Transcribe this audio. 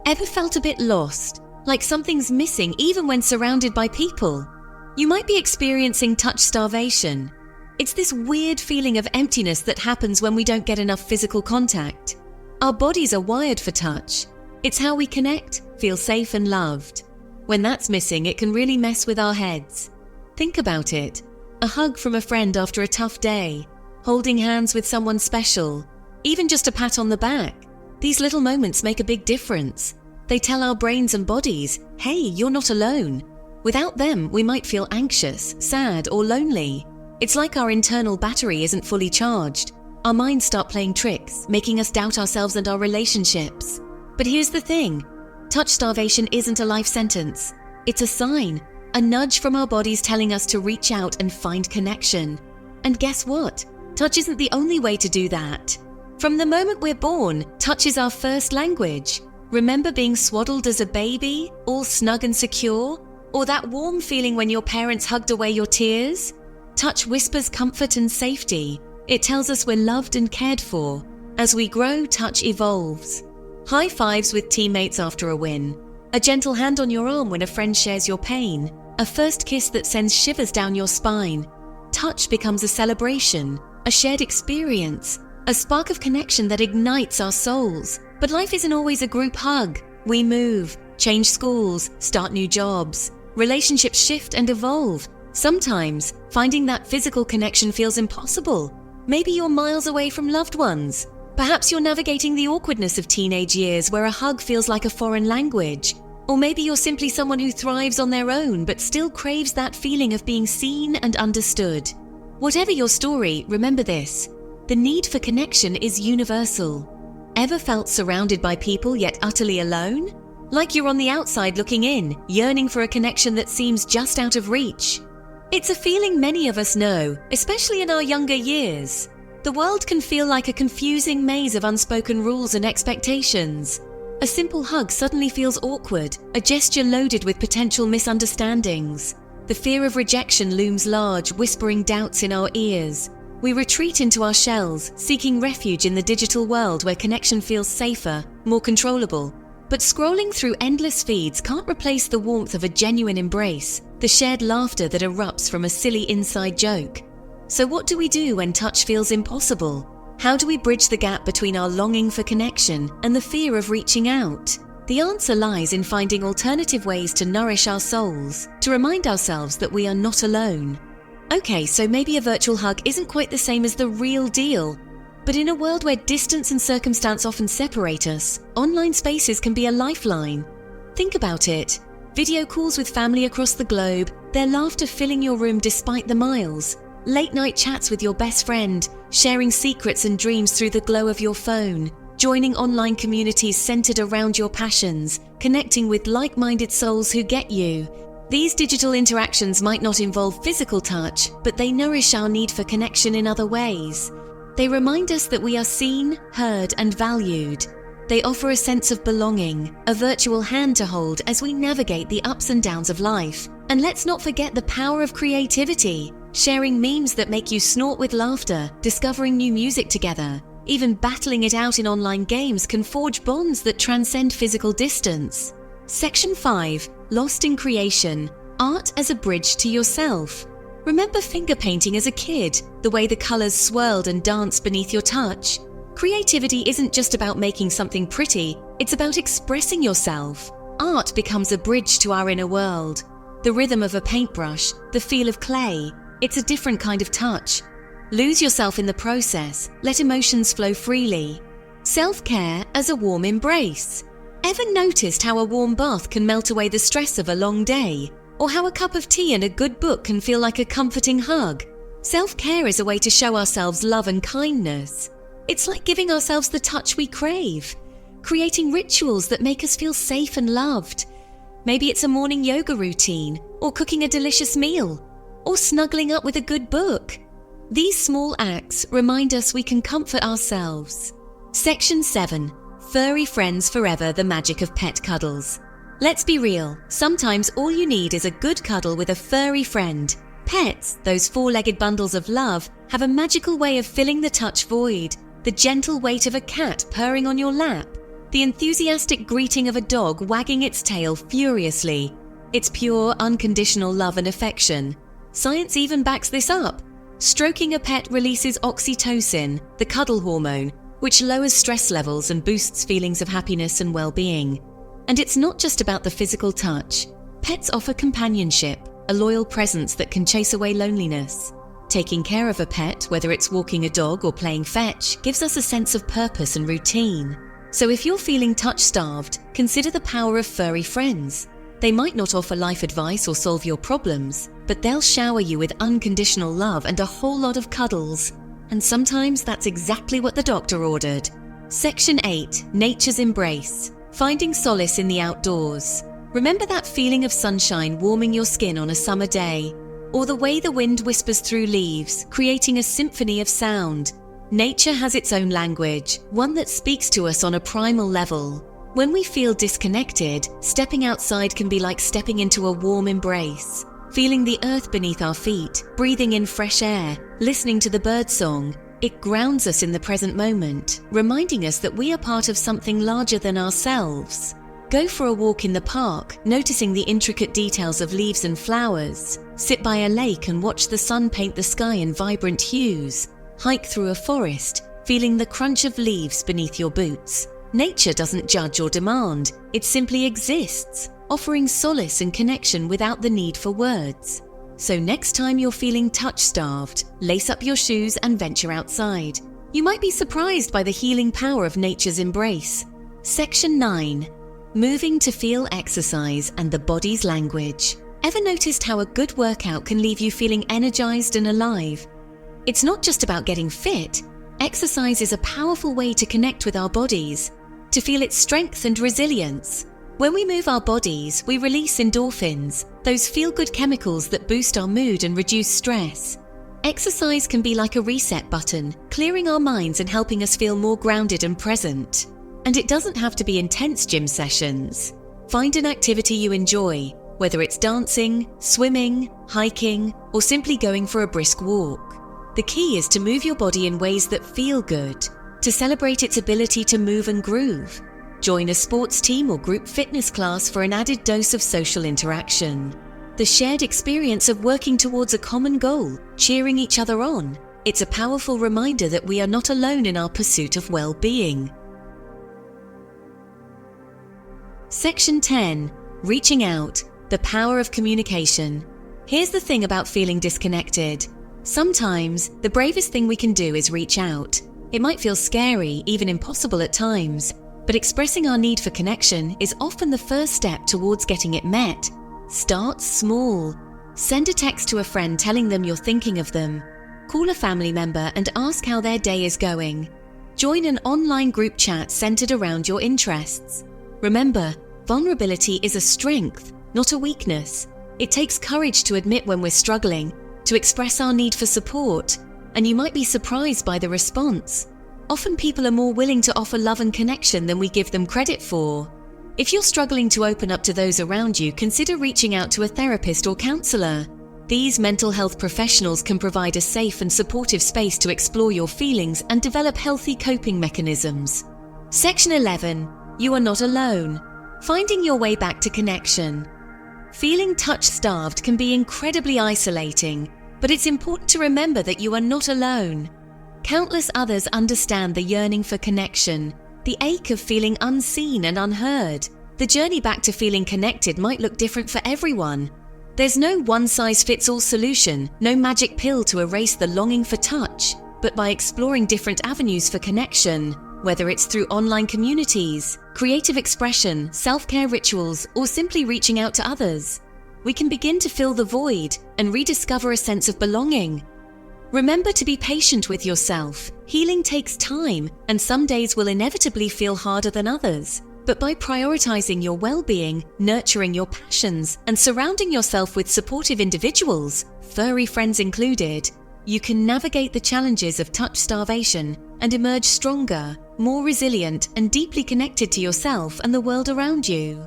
Ever felt a bit lost, like something's missing even when surrounded by people? You might be experiencing touch starvation. It's this weird feeling of emptiness that happens when we don't get enough physical contact. Our bodies are wired for touch. It's how we connect, feel safe and loved. When that's missing, it can really mess with our heads. Think about it. A hug from a friend after a tough day, holding hands with someone special, even just a pat on the back. These little moments make a big difference. They tell our brains and bodies, hey, you're not alone. Without them, we might feel anxious, sad, or lonely. It's like our internal battery isn't fully charged. Our minds start playing tricks, making us doubt ourselves and our relationships. But here's the thing. Touch starvation isn't a life sentence. It's a sign, a nudge from our bodies telling us to reach out and find connection. And guess what? Touch isn't the only way to do that. From the moment we're born, touch is our first language. Remember being swaddled as a baby, all snug and secure? Or that warm feeling when your parents hugged away your tears? Touch whispers comfort and safety. It tells us we're loved and cared for. As we grow, touch evolves. High fives with teammates after a win. A gentle hand on your arm when a friend shares your pain. A first kiss that sends shivers down your spine. Touch becomes a celebration, a shared experience, a spark of connection that ignites our souls. But life isn't always a group hug. We move, change schools, start new jobs. Relationships shift and evolve. Sometimes, finding that physical connection feels impossible. Maybe you're miles away from loved ones. Perhaps you're navigating the awkwardness of teenage years where a hug feels like a foreign language. Or maybe you're simply someone who thrives on their own but still craves that feeling of being seen and understood. Whatever your story, remember this. The need for connection is universal. Ever felt surrounded by people yet utterly alone? Like you're on the outside looking in, yearning for a connection that seems just out of reach. It's a feeling many of us know, especially in our younger years. The world can feel like a confusing maze of unspoken rules and expectations. A simple hug suddenly feels awkward, a gesture loaded with potential misunderstandings. The fear of rejection looms large, whispering doubts in our ears. We retreat into our shells, seeking refuge in the digital world where connection feels safer, more controllable. But scrolling through endless feeds can't replace the warmth of a genuine embrace, the shared laughter that erupts from a silly inside joke. So what do we do when touch feels impossible? How do we bridge the gap between our longing for connection and the fear of reaching out? The answer lies in finding alternative ways to nourish our souls, to remind ourselves that we are not alone. Okay, so maybe a virtual hug isn't quite the same as the real deal. But in a world where distance and circumstance often separate us, online spaces can be a lifeline. Think about it. Video calls with family across the globe, their laughter filling your room despite the miles. Late night chats with your best friend, sharing secrets and dreams through the glow of your phone. Joining online communities centered around your passions, connecting with like-minded souls who get you. These digital interactions might not involve physical touch, but they nourish our need for connection in other ways. They remind us that we are seen, heard, and valued. They offer a sense of belonging, a virtual hand to hold as we navigate the ups and downs of life. And let's not forget the power of creativity, sharing memes that make you snort with laughter, discovering new music together. Even battling it out in online games can forge bonds that transcend physical distance. Section 5. Lost in Creation. Art as a bridge to yourself. Remember finger painting as a kid, the way the colors swirled and danced beneath your touch? Creativity isn't just about making something pretty, it's about expressing yourself. Art becomes a bridge to our inner world. The rhythm of a paintbrush, the feel of clay, it's a different kind of touch. Lose yourself in the process, let emotions flow freely. Self-care as a warm embrace. Ever noticed how a warm bath can melt away the stress of a long day? Or how a cup of tea and a good book can feel like a comforting hug? Self-care is a way to show ourselves love and kindness. It's like giving ourselves the touch we crave, creating rituals that make us feel safe and loved. Maybe it's a morning yoga routine, or cooking a delicious meal, or snuggling up with a good book. These small acts remind us we can comfort ourselves. Section 7. Furry friends forever, the magic of pet cuddles. Let's be real, sometimes all you need is a good cuddle with a furry friend. Pets, those four-legged bundles of love, have a magical way of filling the touch void, the gentle weight of a cat purring on your lap, The enthusiastic greeting of a dog wagging its tail furiously. It's pure, unconditional love and affection. Science even backs this up. Stroking a pet releases oxytocin, the cuddle hormone, which lowers stress levels and boosts feelings of happiness and well-being. And it's not just about the physical touch. Pets offer companionship, a loyal presence that can chase away loneliness. Taking care of a pet, whether it's walking a dog or playing fetch, gives us a sense of purpose and routine. So if you're feeling touch-starved, consider the power of furry friends. They might not offer life advice or solve your problems, but they'll shower you with unconditional love and a whole lot of cuddles. And sometimes that's exactly what the doctor ordered. Section 8. Nature's Embrace. Finding solace in the outdoors. Remember that feeling of sunshine warming your skin on a summer day? Or the way the wind whispers through leaves, creating a symphony of sound? Nature has its own language, one that speaks to us on a primal level. When we feel disconnected, stepping outside can be like stepping into a warm embrace. Feeling the earth beneath our feet, breathing in fresh air, listening to the birdsong, it grounds us in the present moment, reminding us that we are part of something larger than ourselves. Go for a walk in the park, noticing the intricate details of leaves and flowers. Sit by a lake and watch the sun paint the sky in vibrant hues. Hike through a forest, feeling the crunch of leaves beneath your boots. Nature doesn't judge or demand, it simply exists, offering solace and connection without the need for words. So next time you're feeling touch-starved, lace up your shoes and venture outside. You might be surprised by the healing power of nature's embrace. Section 9. Moving to feel exercise and the body's language. Ever noticed how a good workout can leave you feeling energized and alive? It's not just about getting fit. Exercise is a powerful way to connect with our bodies, to feel its strength and resilience. When we move our bodies, we release endorphins, those feel-good chemicals that boost our mood and reduce stress. Exercise can be like a reset button, clearing our minds and helping us feel more grounded and present. And it doesn't have to be intense gym sessions. Find an activity you enjoy, whether it's dancing, swimming, hiking, or simply going for a brisk walk. The key is to move your body in ways that feel good, to celebrate its ability to move and groove. Join a sports team or group fitness class for an added dose of social interaction. The shared experience of working towards a common goal, cheering each other on. It's a powerful reminder that we are not alone in our pursuit of well-being. Section 10. Reaching out. The power of communication. Here's the thing about feeling disconnected. Sometimes, the bravest thing we can do is reach out. It might feel scary, even impossible at times, but expressing our need for connection is often the first step towards getting it met. Start small. Send a text to a friend telling them you're thinking of them. Call a family member and ask how their day is going. Join an online group chat centered around your interests. Remember, vulnerability is a strength, not a weakness. It takes courage to admit when we're struggling, to express our need for support, and you might be surprised by the response. Often people are more willing to offer love and connection than we give them credit for. If you're struggling to open up to those around you, consider reaching out to a therapist or counselor. These mental health professionals can provide a safe and supportive space to explore your feelings and develop healthy coping mechanisms. Section 11. You are not alone. Finding your way back to connection. Feeling touch-starved can be incredibly isolating, but it's important to remember that you are not alone. Countless others understand the yearning for connection, the ache of feeling unseen and unheard. The journey back to feeling connected might look different for everyone. There's no one-size-fits-all solution, no magic pill to erase the longing for touch, but by exploring different avenues for connection, whether it's through online communities, creative expression, self-care rituals, or simply reaching out to others, we can begin to fill the void and rediscover a sense of belonging. Remember to be patient with yourself. Healing takes time, and some days will inevitably feel harder than others. But by prioritizing your well-being, nurturing your passions, and surrounding yourself with supportive individuals, furry friends included, you can navigate the challenges of touch starvation and emerge stronger, more resilient, and deeply connected to yourself and the world around you.